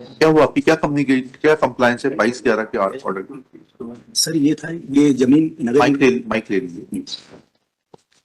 क्या हुआ आपकी क्या कम्युनिकेशन क्या कंप्लायंस है 22/11 के ऑर्डर की? सर ये था, ये जमीन नगर माइक ले लीजिए।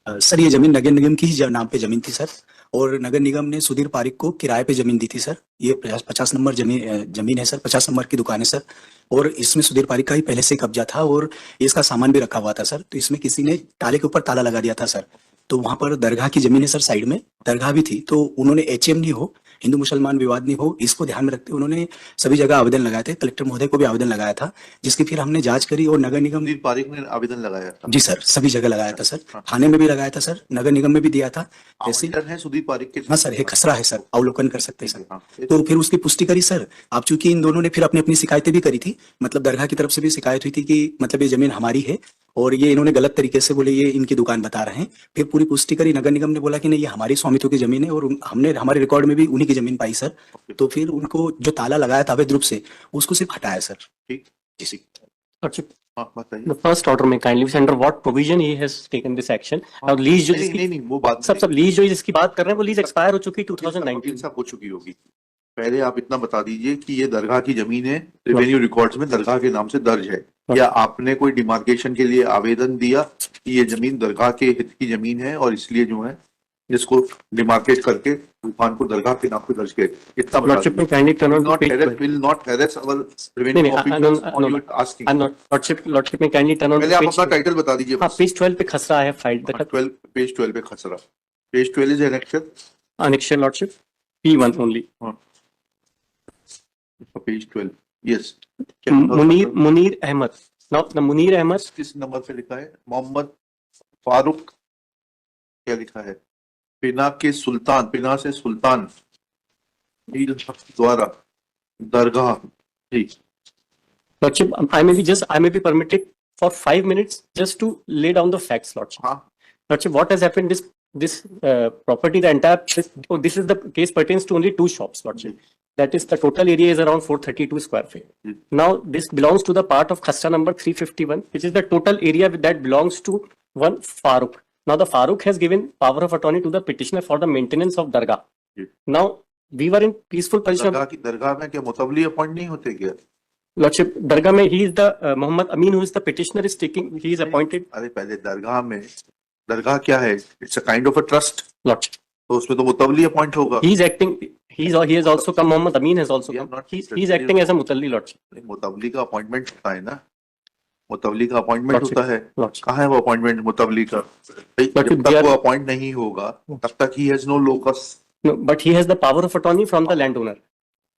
सर ये जमीन नगर निगम की ही नाम पे जमीन थी सर। और नगर निगम ने सुधीर पारिक को किराए पे जमीन दी थी सर। ये 50 नंबर जमीन है सर, 50 नंबर की दुकान है सर। और इसमें सुधीर पारिक का ही पहले से कब्जा था और इसका सामान भी रखा हुआ था सर। तो इसमें किसी ने ताले के ऊपर ताला लगा दिया था सर। तो वहां पर दरगाह की जमीन है सर, साइड में दरगाह भी थी। तो उन्होंने एचएम नहीं हो, हिंदू मुसलमान विवाद नहीं हो, इसको ध्यान में रखते हुए उन्होंने सभी जगह आवेदन लगाए थे। कलेक्टर महोदय को भी आवेदन लगाया था, जिसकी फिर हमने जांच करी और नगर निगम। सुधीर पारिक ने आवेदन लगाया था? जी सर, सभी जगह लगाया था सर। हाँ। थाने में भी लगाया था सर, नगर निगम में भी दिया था। जैसे आवंटन है सुधीर पारिक के? हाँ सर, ये खसरा है सर, अवलोकन कर सकते हैं सर। हाँ। तो फिर उसकी पुष्टि करी सर। आप चूंकि इन दोनों ने फिर अपनी अपनी शिकायतें भी करी थी, मतलब दरगाह की तरफ से भी शिकायत हुई थी कि मतलब ये जमीन हमारी है और ये इन्होंने गलत तरीके से बोले ये इनकी दुकान बता रहे हैं। फिर पूरी पुष्टि करी, नगर निगम ने बोला कि नहीं ये हमारी स्वामित्व की जमीन है और हमने हमारे रिकॉर्ड में भी उन्हीं की जमीन पाई सर। तो फिर उनको जो ताला लगाया था अवैध रूप से, उसको सिर्फ हटाया सर। ठीक जी सर। हाँ बताइए। The first order में kindly be under what provision he has taken this action? और लीज जो नहीं वो बात सब लीज जो जिसकी बात कर रहे हैं वो लीज एक्सपायर हो चुकी 2019 सब हो चुकी होगी। पहले आप इतना बता दीजिए कि ये दरगाह की जमीन है, रेवेन्यू रिकॉर्ड्स में दरगाह के नाम से दर्ज है, या आपने कोई डिमार्केशन के लिए आवेदन दिया कि ये जमीन दरगाह के हित की जमीन है और इसलिए जो है इसको डिमार्केट करके दुकान को दरगाह के नाम पे दर्ज किया? इतना बता Lordship में kindly turn on to page 12. will not harass our नहीं revenue नहीं officials on your asking. I'm not Lordship में kindly turn on पहले to आप page अपना टाइटल बता दीजिए। हाँ पेज 12 पे खसरा है फाइल तक 12 पेज 12 पे खसरा। Page 12 is annexure annexure Lordship P1 only. Page 12 yes. Munir Ahmad, now the Munir Ahmad किस नंबर पे लिखा है? मोहम्मद फारूक क्या लिखा है? पिना के सुल्तान, पिना से सुल्तान द्वारा दरगाह। ठीक। Lordship, I may be permitted for 5 minutes just to lay down the facts, Lordship. हाँ। Lordship, what has happened? This property, the entire this is the case pertains to only 2 shops, Lordship. That is the total area is around 432 square feet. Now this belongs to the part of Khasra number 351, which is the total area that belongs to one Farooq. Now the Farooq has given power of attorney to the petitioner for the maintenance of Dargah. Now we were in peaceful position. दरगाह में क्या मुतवली appoint नहीं होते क्या? Lordship, Dargah mein he is the Muhammad Amin, who is the petitioner, is taking. He is appointed. अरे पहले दरगाह में, दरगाह क्या है? It's a kind of a trust. Lordship, तो उसमें तो मुतवली अपॉइंट होगा। he is acting. He has also come. Muhammad Amin has also come. He is acting as a mutalli, Lordship. मुतवली का अपॉइंटमेंट होता है ना, मुतवली का अपॉइंटमेंट Lordship, होता है। Lordship. कहाँ है वो अपॉइंटमेंट मुतवली का? जब Lordship, तक they वो are- अपॉइंट नहीं होगा तब तक he has no locus. No, but he has the power of attorney from the landowner.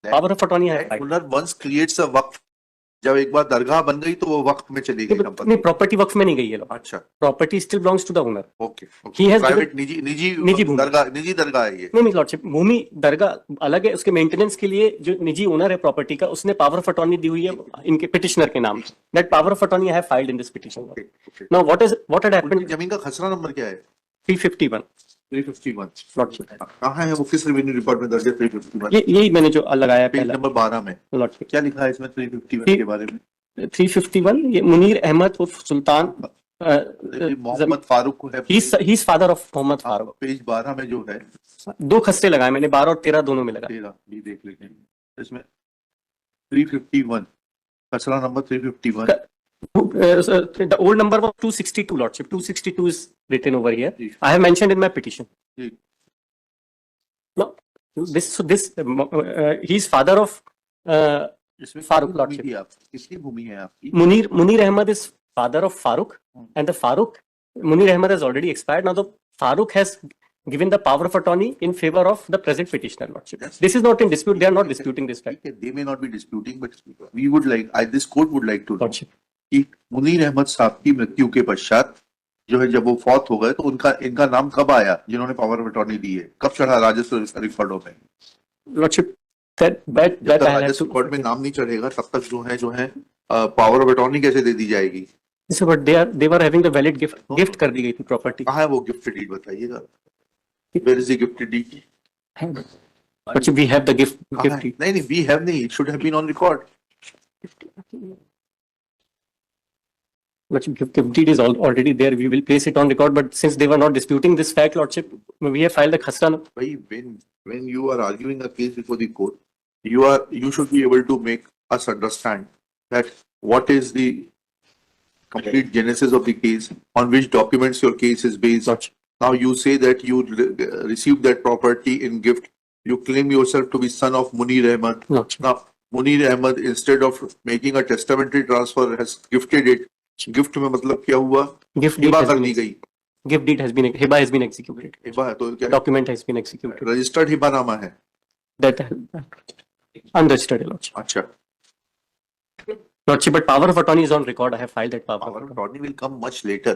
Power of attorney है. Landowner once creates a वक्फ, जब एक बार दरगाह बन गई तो वो वक्त में चली गई संपत्ति। नहीं, प्रॉपर्टी वक्फ में नहीं गई है। अच्छा, property still belongs to the owner. Okay. He has private निजी भूमि। दरगाह, निजी दरगाह है ये। नहीं लॉर्डशिप, भूमि दरगाह अलग है, उसके मेंटेनेंस के लिए जो निजी ओनर है प्रॉपर्टी का, उसने पावर ऑफ अटॉर्नी दी हुई है इनके पिटिशनर के नाम। That power of attorney I have filed in this petition. Now what had happened? जमीन का खसरा नंबर क्या है? 351 351। लॉर्डशिप। कहाँ है वो? किस रेवेन्यू रिकॉर्ड में दर्ज है 351? यही मैंने जो लगाया पेज पहला नंबर 12 में लॉर्डशिप। क्या लिखा है इसमें 351 के बारे में? 351 ये मुनीर अहमद उर्फ सुल्तान मोहम्मद फारूक को है। He is father of Mohammad Farooq. Page 12 में जो है 2 खस्ते लगाए मैंने, 12 और 13 दोनों में लगा। 13 भी देख लेंगे इसमें। 351 खसरा number 351। The old number was 262 lordship. 262 is written over here. I have mentioned in my petition. No, he is father of Farooq lordship. किसकी भूमि है आपकी? Munir Ahmad is father of Farooq, and the Munir Ahmad has already expired. Now the Farooq has given the power of attorney in favor of the present petitioner lordship. This is not in dispute. They are not disputing this fact. They may not be disputing, but we would like, this court would like to know Lordship. कि मुनीर अहमद साहब की मृत्यु के पश्चात जो है, जब वो फौत हो गए तो इनका नाम कब आया जिन्होंने पावर ऑफ अटॉर्नी दी है? कब चढ़ा राजस्व रिकॉर्डों में? Lordship, that राजस्व रिकॉर्ड में नाम नहीं चढ़ेगा तब तक जो है पावर ऑफ अटॉर्नी कैसे दे दी जाएगी? but they were having the valid gift कर दी गई थी प्रॉपर्टी। कहाँ है वो गिफ्ट डीड? बताइएगा। Where is the gift deed? But we have the gift deed. नहीं, we have नहीं. It should have been on record. Lordship, gift deed is already there. We will place it on record. But since they were not disputing this fact, Lordship, we have filed a khasra. When you are arguing a case before the court, you should be able to make us understand that what is the complete genesis of the case, on which documents your case is based. Lordship. Now you say that you received that property in gift. You claim yourself to be son of Munir Ahmed. Lordship. Now Munir Ahmed, instead of making a testamentary transfer, has gifted it. Gift में मतलब क्या हुआ? Gift deed Hiba has कर been दी गई. Gift deed has been, hiba has been executed. Hiba है तो क्या? Document has been executed. Registered हिबानामा है. That unregistered, Your Lordship. अच्छा. Lordship, but power of attorney is on record. I have filed that power. Power of attorney will come much later.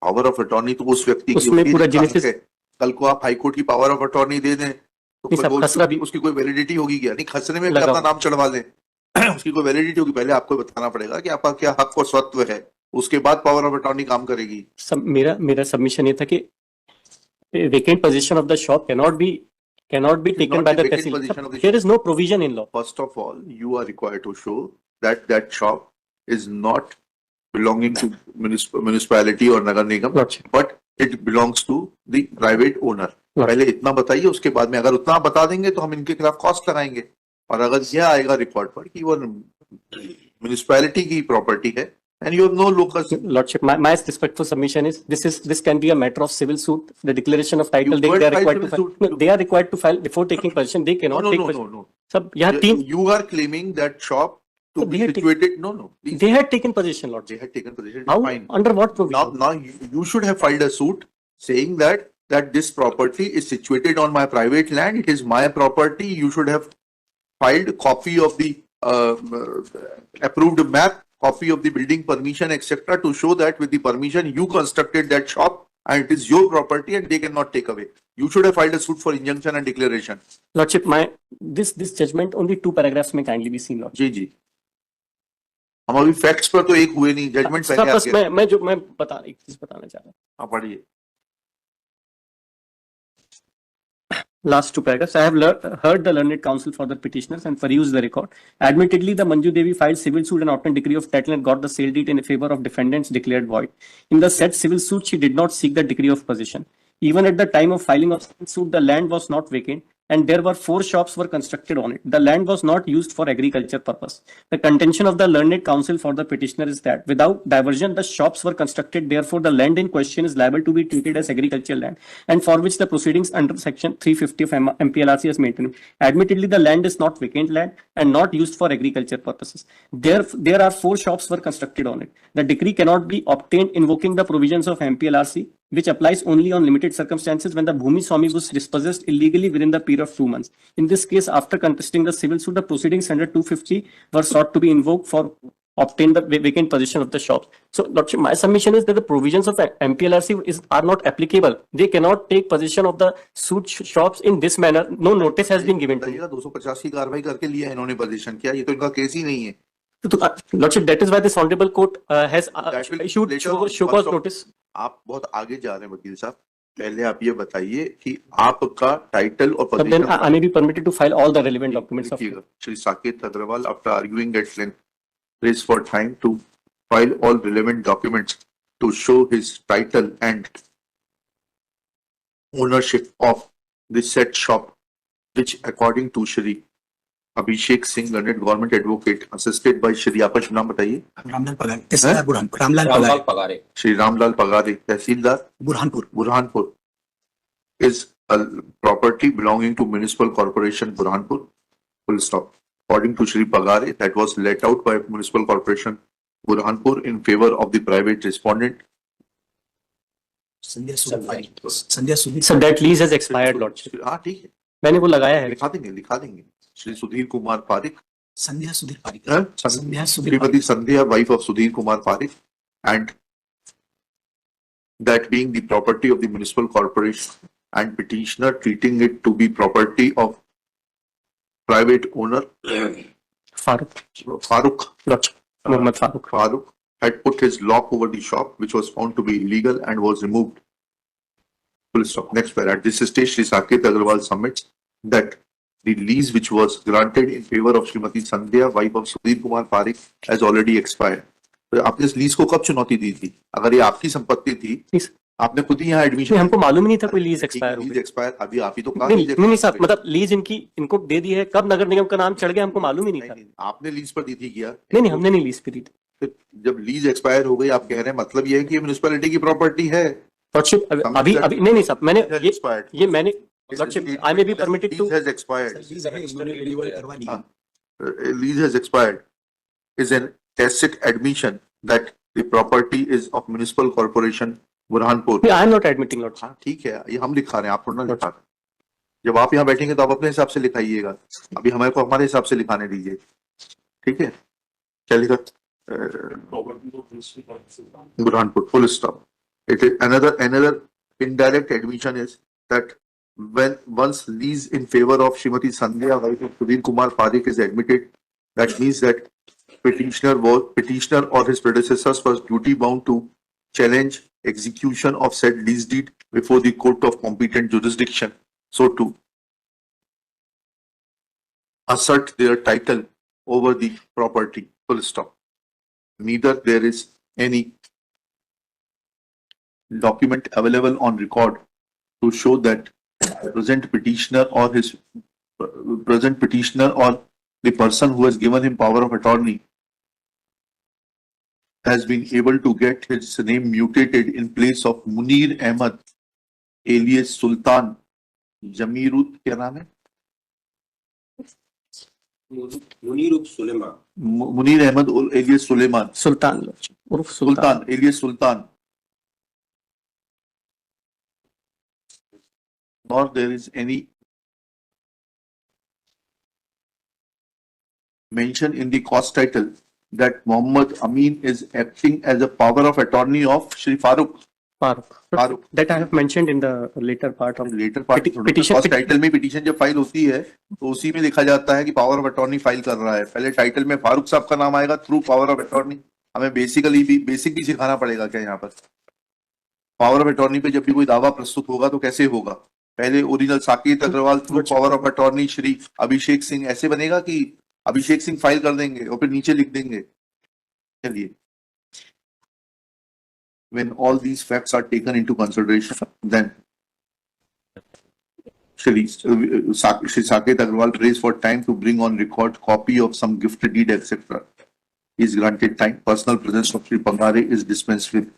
Power of attorney तो उस व्यक्ति की उसमें होती है पूरा जिसका genesis- हक है. कल को आप हाईकोर्ट की पावर ऑफ अटॉर्नी दे दें तो नहीं साहब, कोई खसरा भी- उसकी कोई वैलिडिटी होगी क्या? नहीं, खसरे में भी लगाओ। अपना नाम चढ़वा लें. उसकी कोई वैलिडिटी होगी. पहले आपको बताना पड़ेगा कि आपका क्या हक और स्वत्व है, उसके बाद पावर ऑफ अटॉर्नी काम करेगी. मेरा सबमिशन ये था कि vacant possession of the shop cannot be taken not by the the vacant tehsil. possession of the There is no provision in law. First of all, you are required to show that that shop is not belonging to municipality or nagar nigam, Lordship. but it belongs to the private owner. Lordship. पहले इतना बताइए, उसके बाद में अगर उतना आप बता देंगे तो हम इनके खिलाफ कॉस्ट लगाएंगे. और अगर यह आएगा रिकॉर्ड पर कि वो म्युनिसिपैलिटी की प्रॉपर्टी है and you have no locus. Lordship, my respectful submission is this can be a matter of civil suit. The declaration of title You they can't are file required to civil file. suit. No, they are required to file before taking possession. They No, cannot no, take no, no, possession. no. Sab यहाँ तीन You are claiming that shop to So be they had situated. No, no. they had taken possession, Lordship. They had taken possession. How Fine. under what provision? Now you should have filed a suit saying that this property is situated on my private land. It is my property. You should have filed copy of the approved map, copy of the building permission, etc., to show that with the permission you constructed that shop and it is your property and they cannot take away. You should have filed a suit for injunction and declaration. Lordship, this judgment only 2 paragraphs may kindly be seen, Lordship. जी जी. हम अभी facts पर तो एक हुए नहीं, judgement sir, पहले आ बस गया. मैं एक चीज बताना चाह रहा हूँ. आप पढ़िए. Last 2 paragraphs. I have heard the learned counsel for the petitioners and perused the record. Admittedly, the Manju Devi filed civil suit and obtained decree of title and got the sale deed in favor of defendants declared void. In the said civil suit, she did not seek the decree of possession. Even at the time of filing of civil suit, the land was not vacant and there were 4 shops were constructed on it. The land was not used for agriculture purpose. The contention of the learned counsel for the petitioner is that without diversion, the shops were constructed. Therefore, the land in question is liable to be treated as agricultural land and for which the proceedings under section 350 of MPLRC is maintained. Admittedly, the land is not vacant land and not used for agriculture purposes. There are 4 shops were constructed on it. The decree cannot be obtained invoking the provisions of MPLRC, which applies only on limited circumstances when the Bhumi Swami was dispossessed illegally within the period of 2 months. In this case, after contesting the civil suit, the proceedings under 250 were sought to be invoked for obtain the vacant possession of the shops. So, Lordship, my submission is that the provisions of MPLRC are not applicable. They cannot take possession of the suit shops in this manner. No notice has been given to me. 250 की कार्रवाई करके लिया इन्होंने position किया, ये तो इनका case ही नहीं है. Lordship, that is why this honorable court has That will issued later show on, cause first of- notice. आप बहुत आगे जा रहे हैं वकील साहब. पहले आप ये बताइए कि आपका टाइटल और But then position I may be permitted to file all the relevant documents of लिखिएगा. Shri Saket Agarwal, after arguing at length, prays for time to file all relevant documents to show his title and ownership of the said shop, which according to Shri Abhishek Singh, learned government advocate, assisted by Shri, आपका शुभ नाम बताइए. रामलाल पगारे, तहसीलदार बुरहानपुर, रामलाल पगारे, श्री रामलाल पगारे, तहसीलदार Burhanpur. Burhanpur, is a property belonging to Municipal Corporation Burhanpur. Full stop. According to Shri Pagare, that was let out by Municipal Corporation Burhanpur in favor of the private respondent. Sandhya Sudhir. So that lease has expired, Lordship. हाँ ठीक है, मैंने वो लगाया है. लिखा देंगे. श्री सुधीर कुमार पारिक, संध्या सुधीर पारिक. हाँ? संध्या Sudhir Srimati Sandhya, wife of Sudhir Kumar Parik, and that being the property of the municipal corporation and petitioner treating it to be property of private owner Farooq. Lordship. Mohammed Farooq. Farooq had put his lock over the shop, which was found to be illegal and was removed. Full stop. Next paragraph. At this stage, Shri Saket Agarwal submits that the lease which was granted in favor of Srimati Sandhya, wife of Sudhir Kumar Parik, has already expired. तो आपने इस lease को कब चुनौती दी थी? अगर ये आपकी संपत्ति थी, आपने खुद ही यहाँ एडमिशन नहीं, हमको मालूम ही नहीं था कोई लीज एक्सपायर हो लीज गई। एक्सपायर अभी आप ही तो कहा नहीं लीज नहीं नहीं expire साहब, हो गई। मतलब लीज इनकी इनको दे दी है, कब नगर निगम का नाम चढ़ गया हमको मालूम ही नहीं था। नहीं, आपने लीज पर दी थी क्या? नहीं नहीं, हमने नहीं लीज पे दी थी। फिर जब लीज एक्सपायर हो गई आप कह रहे हैं मतलब ये है कि ये म्युनिसिपैलिटी की प्रॉपर्टी है। लॉर्डशिप Something अभी that- अभी नहीं नहीं साहब, मैंने has expired. ये मैंने lordship I may be permitted to Lease has expired. Lease अभी इन्होंने रिन्यूअल करवा ली है। Lease has expired is an tacit admission that the property is of municipal corporation Burhanpur. I am not admitting lordship. हाँ ठीक है, ये हम लिखा रहे हैं, आप थोड़ा ना लिखा रहे हैं। जब आप यहाँ बैठेंगे तो आप अपने हिसाब से लिखाइएगा, अभी हमारे को हमारे हिसाब से लिखाने दीजिए, ठीक है? क्या लिखा? Burhanpur, full stop. It is another indirect admission is that when once lease in favor of Srimati Sandhya wife of Sudhir Kumar Parekh is admitted, that means that petitioner or his predecessors was duty bound to challenge execution of said lease deed before the court of competent jurisdiction, so to assert their title over the property, full stop. Neither there is any document available on record to show that present petitioner or the person who has given him power of attorney has been able to get his name mutated in place of Munir Ahmad alias Sultan Jamirut, क्या नाम है? Munir Ahmad alias Suleiman, सुल्तान lordship उर्फ सुल्तान। Sultan alias Sultan. Nor there is any mention in the cost title that Muhammad Amin is acting as a power of attorney of Shri Farooq. Farooq. That I have mentioned in the later part of later part petition- cost title में petition जब file होती है तो उसी में लिखा जाता है कि पावर ऑफ अटॉर्नी फाइल कर रहा है। पहले टाइटल में फारूक साहब का नाम आएगा थ्रू पावर ऑफ अटॉर्नी। हमें बेसिकली भी बेसिक भी सिखाना पड़ेगा क्या यहाँ पर? पावर ऑफ अटॉर्नी पे जब भी कोई दावा प्रस्तुत होगा तो कैसे होगा? पहले original Saket Agarwal through power of attorney Shri Abhishek Singh ऐसे बनेगा कि अभिषेक सिंह फाइल कर देंगे और फिर नीचे लिख देंगे। चलिए, when all these facts are taken into consideration, then Shri Saket Agarwal raised for time to bring on record copy of some gift deed, etc. is granted time. Personal presence of Shri Pangare is dispensed with.